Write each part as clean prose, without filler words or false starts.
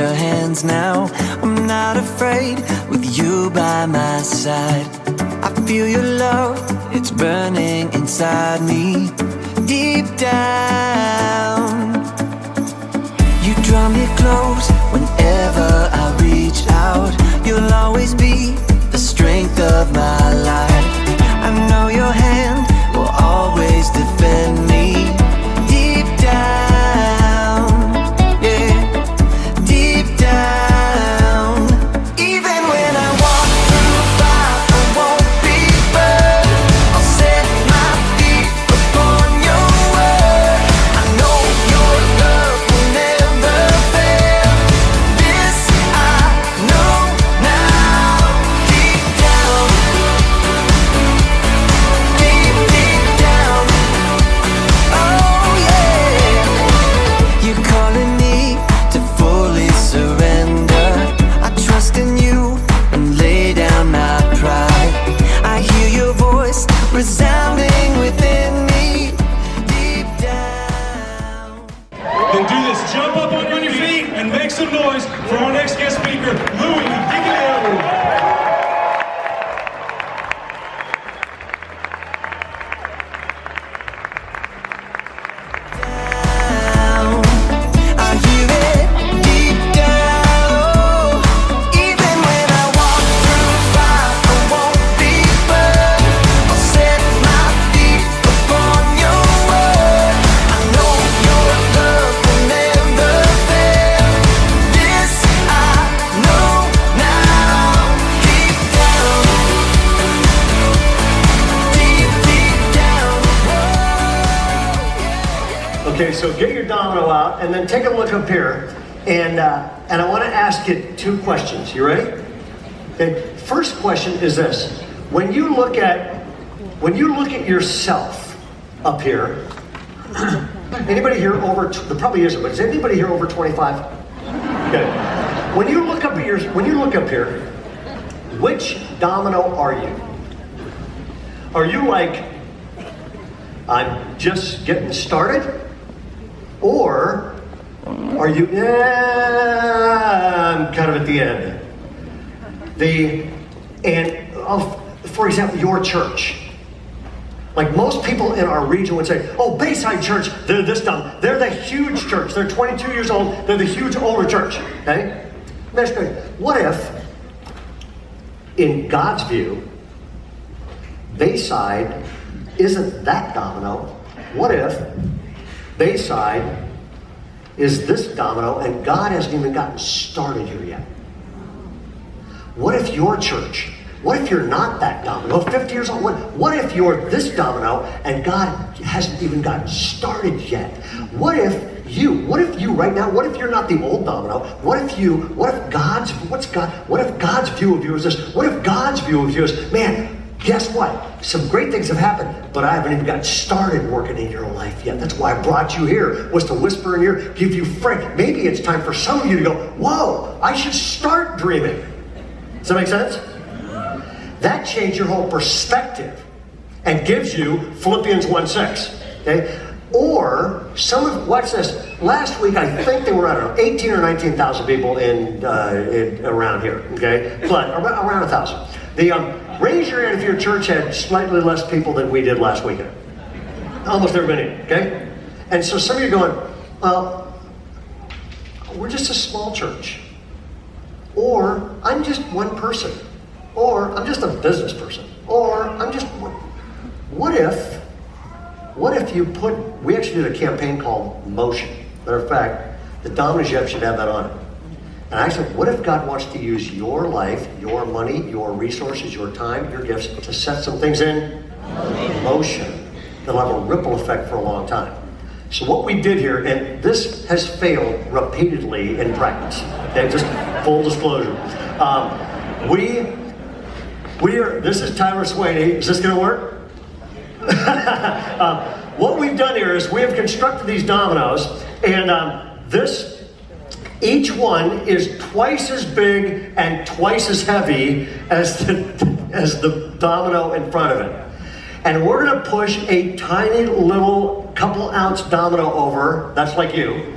your hands now. I'm not afraid with you by my side. I feel your love, it's burning inside me. Deep down, you draw me close whenever I reach out. You'll always be the strength of my life. I know your hand will always defend me. Deep down, yeah, deep down. Even when I walk through fire, I won't be burned. I'll set my feet upon your word. I know your love will never fail. This I know now. Deep down, deep down. Oh yeah, you're calling me to fully surrender. I trust in you and lay down my pride. I hear your voice resounding within me. Deep down. Then do this. Jump up on your feet and make some noise for our next guest speaker, Louis DiCamillo. I hear it deep down. Even when I walk through fire, I won't be burned. I'll set my feet upon your word. I know your love will never fail. This I know now. Deep down, deep down. Okay, so get your domino out and then take a look up here, and I want to ask you two questions. You ready? Okay. First question is this: when you look at yourself up here, anybody here over? There probably isn't, but is anybody here over 25? Okay. When you look up here, which domino are you? Are you like, I'm just getting started? Or are you, I'm kind of at the end? For example, your church. Like most people in our region would say, oh, Bayside Church, they're this dumb. They're the huge church. They're 22 years old. They're the huge older church. Okay? Next question. What if, in God's view, Bayside isn't that domino? What if Bayside is this domino and God hasn't even gotten started here yet? What if your church, what if you're not that domino, 50 years old? What if you're this domino and God hasn't even gotten started yet? What if you right now, what if you're not the old domino? What if God's view of you is this? What if God's view of you is, man, guess what? Some great things have happened, but I haven't even got started working in your life yet. That's why I brought you here, was to whisper in your ear, give you friend. Maybe it's time for some of you to go, whoa, I should start dreaming. Does that make sense? That changed your whole perspective and gives you Philippians 1:6. Okay? Or watch this. Last week, I think there were, I don't know, 18 or 19,000 people in around here. Okay? But around 1,000. Raise your hand if your church had slightly less people than we did last weekend. Almost everybody, okay? And so some of you are going, well, we're just a small church. Or I'm just one person. Or I'm just a business person. Or I'm just, what if we actually did a campaign called Motion. Matter of fact, the Domino's Chef should have that on it. And I said, what if God wants to use your life, your money, your resources, your time, your gifts to set some things in motion that'll have a ripple effect for a long time? So what we did here, and this has failed repeatedly in practice, okay, just full disclosure. This is Tyler Swaney. Is this going to work? What we've done here is we have constructed these dominoes, and each one is twice as big and twice as heavy as the domino in front of it. And we're going to push a tiny little couple ounce domino over, that's like you,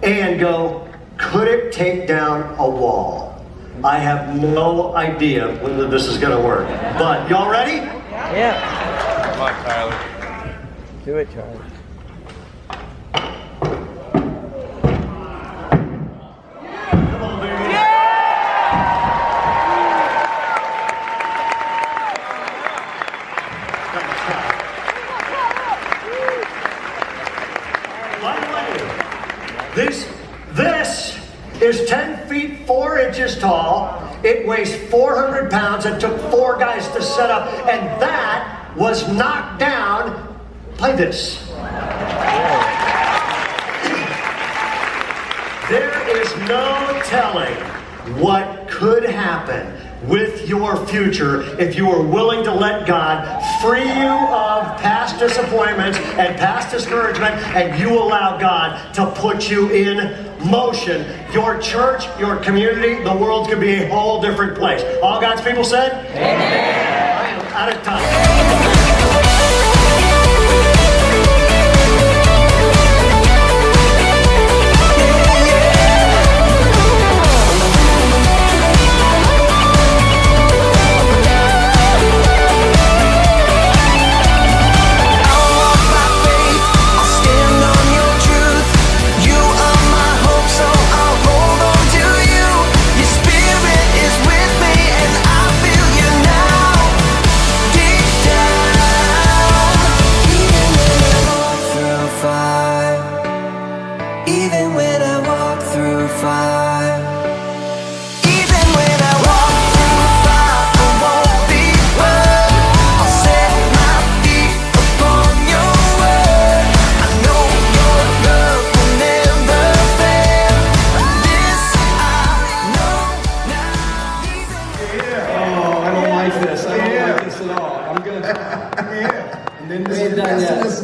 and go, Could it take down a wall? I have no idea whether this is going to work. But y'all ready? Yeah. Come on, Tyler. Do it, Charlie. This is 10 feet 4 inches tall. It weighs 400 pounds. It took 4 guys to set up, and that was knocked down by this. There is no telling what could happen with your future if you are willing to let God free you of past disappointments and past discouragement, and you allow God to put you in motion. Your church, your community, the world could be a whole different place. All God's people said? Amen. I am out of time.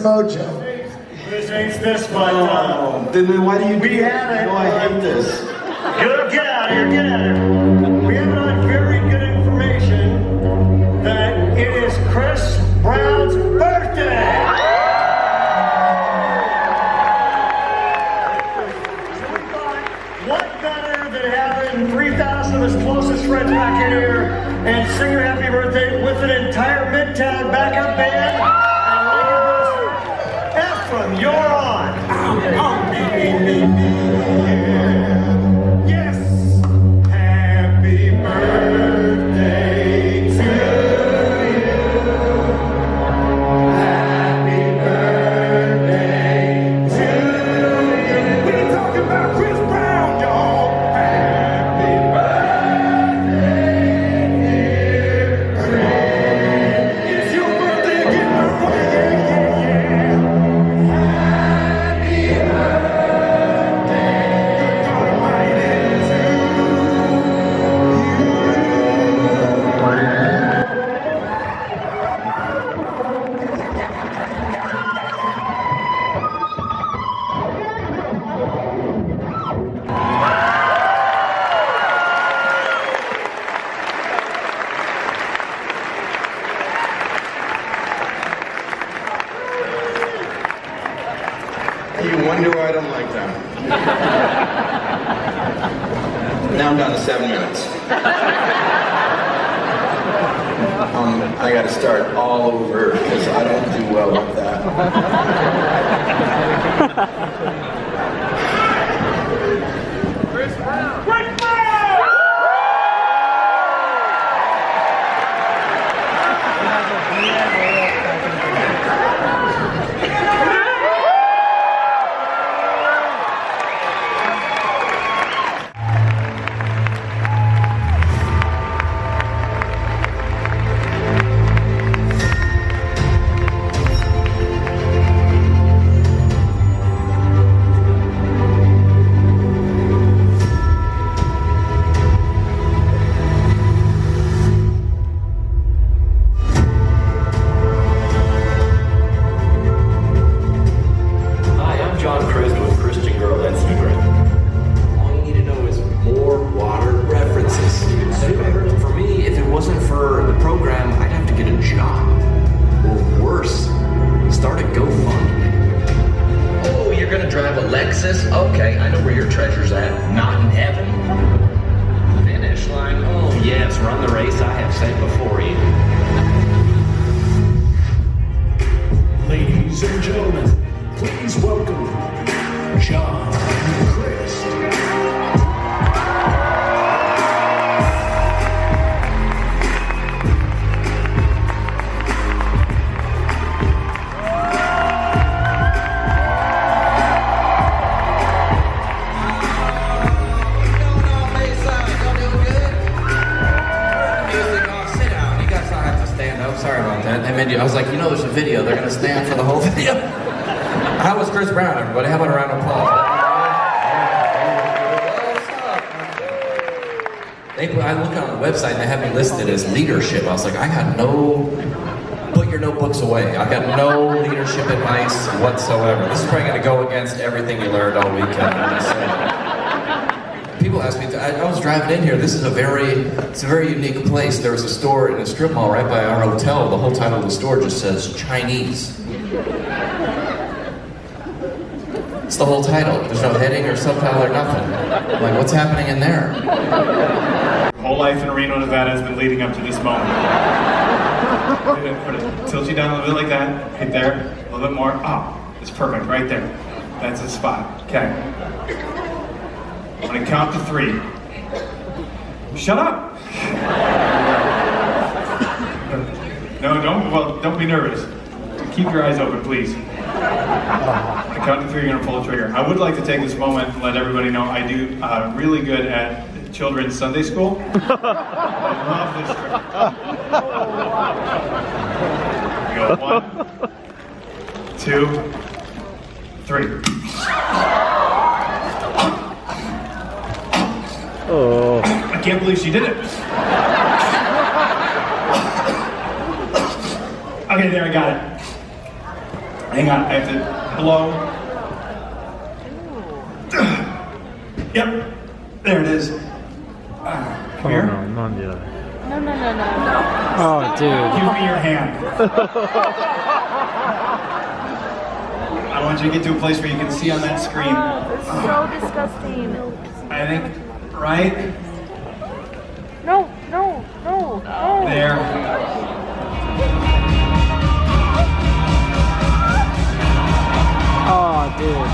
Mojo. This ain't this, but then why do you? We have it. No, I hate this. Get out of here! Get out of here! We have it on very good information that it is Chris Brown's birthday. What better than having 3,000 of his closest friends back in here and sing her happy birthday with an entire Midtown backup band? Ephraim, you're on. Yes. Happy birthday to you. Happy birthday to you. We're talking about Chris Brown, y'all. Happy birthday, dear Chris. It's your birthday again, my boy. Yeah. You wonder why I don't like them. Now I'm down to 7 minutes. I got to start all over because I don't do well with that. Chris Brown! set before you. Ladies and gentlemen, please welcome John and Chris. Sorry about that. I was like, you know, there's a video. They're gonna stand for the whole video. How was Chris Brown, everybody? How about a round of applause? I look on the website and they have me listed as leadership. I was like, I got no. Put your notebooks away. I got no leadership advice whatsoever. This is probably gonna go against everything you learned all weekend. People ask me, I was driving in here, this is a very unique place. There was a store in a strip mall right by our hotel. The whole title of the store just says Chinese. It's the whole title. There's no heading or subtitle or nothing. I'm like, what's happening in there? Your whole life in Reno, Nevada has been leading up to this moment. Put it, tilt you down a little bit like that, right there, a little bit more. Oh, it's perfect, right there. That's the spot, okay. I'm gonna count to 3. Shut up! No, don't be nervous. Keep your eyes open, please. When I count to 3, you're gonna pull the trigger. I would like to take this moment and let everybody know I do really good at children's Sunday school. I love this trigger. We go 1, 2, 3. Oh. I can't believe she did it. Okay, there, I got it. Hang on, I have to blow. Yep, there it is. Come here. No. Oh, dude. Give me your hand. I want you to get to a place where you can see on that screen. It's so disgusting. I think, right? No. There. Oh, dude.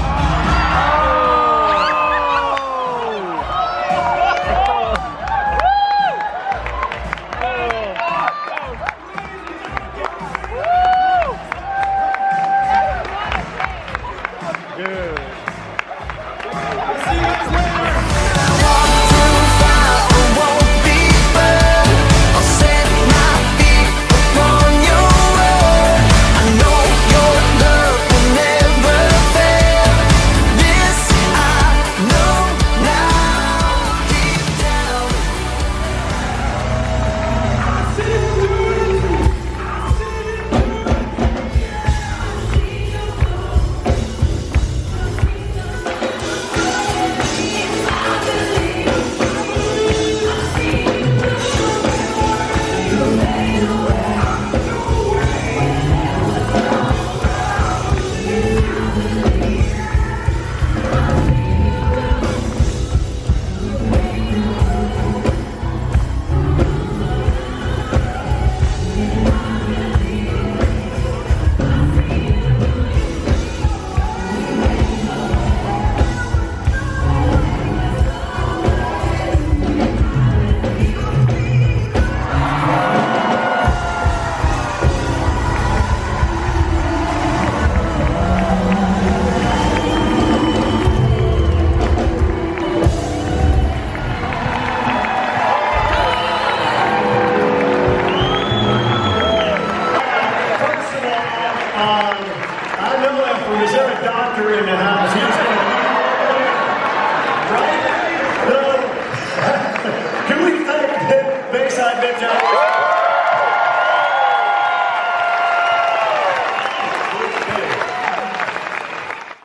Bayside Church.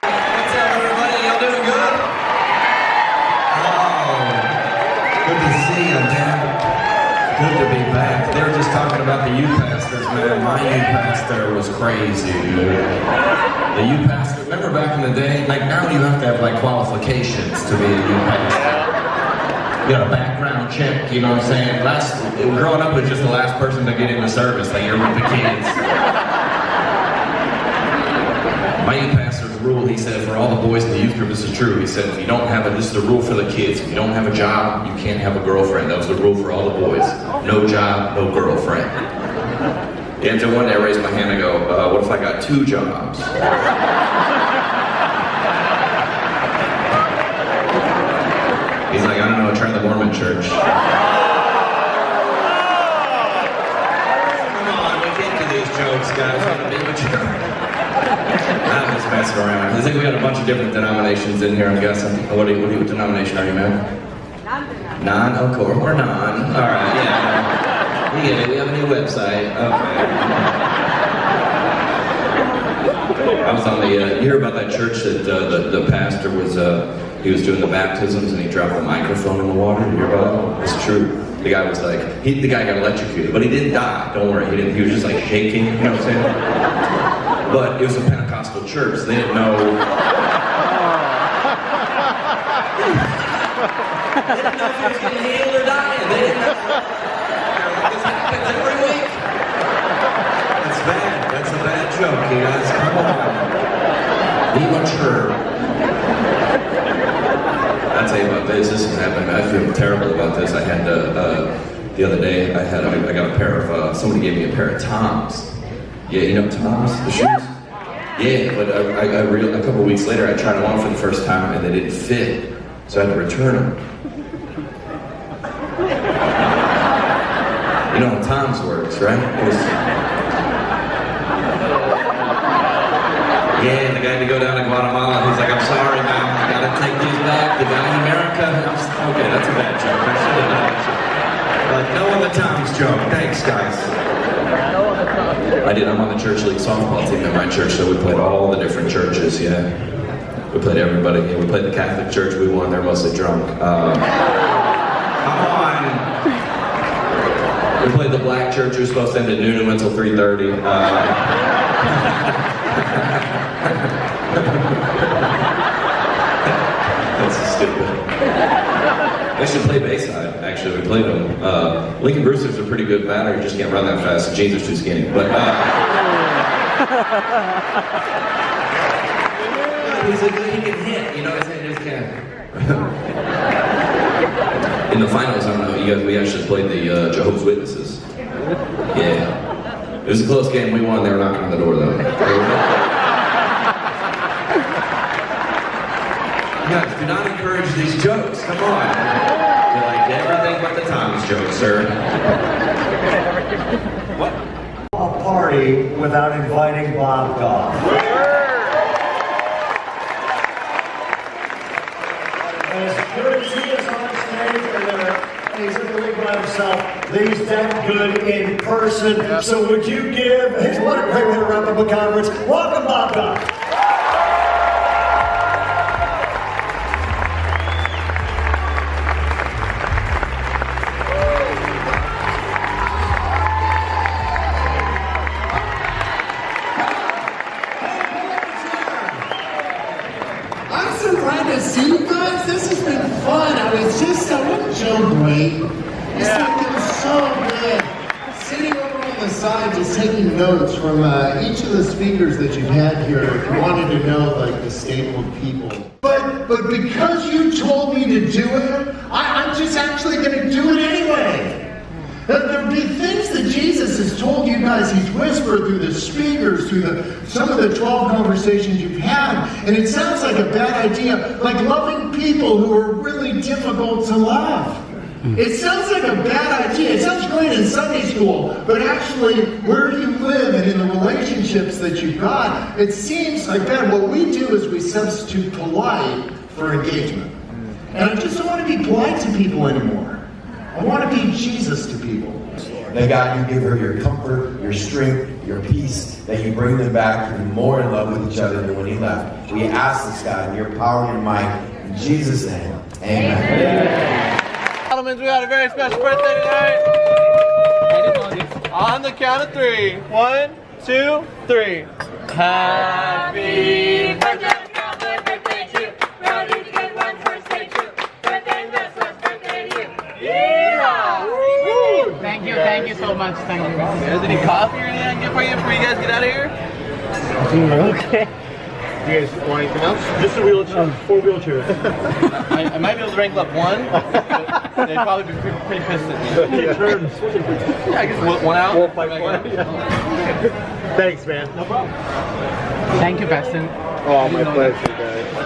What's up, everybody? Y'all doing good? Oh, good to see you, man. Good to be back. They were just talking about the youth pastors, man. My youth pastor was crazy, dude. The youth pastor, remember back in the day? Like now you have to have like qualifications to be a youth pastor. got a background check, you know what I'm saying? Growing up was just the last person to get into service, like you're with the kids. My youth pastor's rule, he said, for all the boys in the youth group, this is true. He said, if you don't have this is the rule for the kids. If you don't have a job, you can't have a girlfriend. That was the rule for all the boys. No job, no girlfriend. Yeah, until one day I raised my hand and go, what if I got 2 jobs? He's like, I don't know, try the Mormon church. Come on, we can't do these jokes, guys. We're gonna be mature. I'm just messing around. I think we got a bunch of different denominations in here, I'm guessing. What denomination are you, man? Non-denominational. Non? Of course, we're non. Alright, yeah. We get it, we have a new website. Okay. I was on the, you hear about that church that the pastor was, he was doing the baptisms and he dropped the microphone in the water? You hear about that? It's true. The guy was like, the guy got electrocuted, but he didn't die. Don't worry, he was just like shaking, you know what I'm saying? But it was a Pentecostal church, so they didn't know. They didn't know if he was getting healed or dying. They didn't know. This happens every week. That's bad. That's a bad joke, you guys. Come on. Be mature. I'll tell you about this. This has happened. I feel terrible about this. I had the other day. I got a pair of. Somebody gave me a pair of Toms. Yeah, you know Toms, the shoes. Yeah, but a couple of weeks later, I tried them on for the first time and they didn't fit, so I had to return them. You know how Toms works, right? Yeah, the guy had to go down to Guatemala. He's like, I'm sorry, man. I gotta take these back. The guy in America. Okay, that's a bad joke. I should have done that. Like, no on the Tom's joke. Thanks, guys. I did. I'm on the church league softball team at my church, so we played all the different churches. Yeah, we played everybody. Yeah, we played the Catholic Church. We won. They're mostly drunk. Come on. We played the Black Church. We were supposed to end at noon and went till 3:30. That's stupid. They should play Bayside, actually. We played them. Lincoln Brewster's a pretty good batter, you just can't run that fast. The jeans are too skinny. But, he's like, he can hit, you know what I'm saying? He just can't. In the finals, I don't know, we actually played the Jehovah's Witnesses. Yeah. It was a close game, we won, they were knocking on the door though. Guys, do not encourage these jokes, come on. You're like, everything but the Tom's jokes, sir. What? A party without inviting Bob Goff. As good as he is on stage, and he's in the league by himself, he's that good in person. Yeah. So would you give, what a great way to wrap up a conference. Welcome, Bob Goff. Taking notes from each of the speakers that you've had here, if you wanted to know like the staple people. But because you told me to do it, I'm just actually going to do it anyway. There'll be things that Jesus has told you guys, he's whispered through the speakers, through some of the 12 conversations you've had, and it sounds like a bad idea, like loving people who are really difficult to love. It sounds like a bad idea. It sounds great in Sunday school, but actually, where you live and in the relationships that you've got, it seems like bad. What we do is we substitute polite for engagement. And I just don't want to be polite to people anymore. I want to be Jesus to people. That God, you give her your comfort, your strength, your peace, that you bring them back even more in love with each other than when you left. We ask this, God, in your power and your might. In Jesus' name, amen. Amen. Gentlemen, we got a very special birthday tonight. On the count of 3. 1, 2, 3. Happy birthday to you. Ready to get one first day too. Birthday, best birthday to you. for you before you guys get out of here? Okay. You guys want anything else? Just a wheelchair. 4 wheelchairs. I might be able to wrangle up one. But they'd probably be pretty pissed at me. Turns. Yeah, I guess one out. 4 5 1. Thanks, man. No problem. Thank you, Preston. Oh, my pleasure, guys.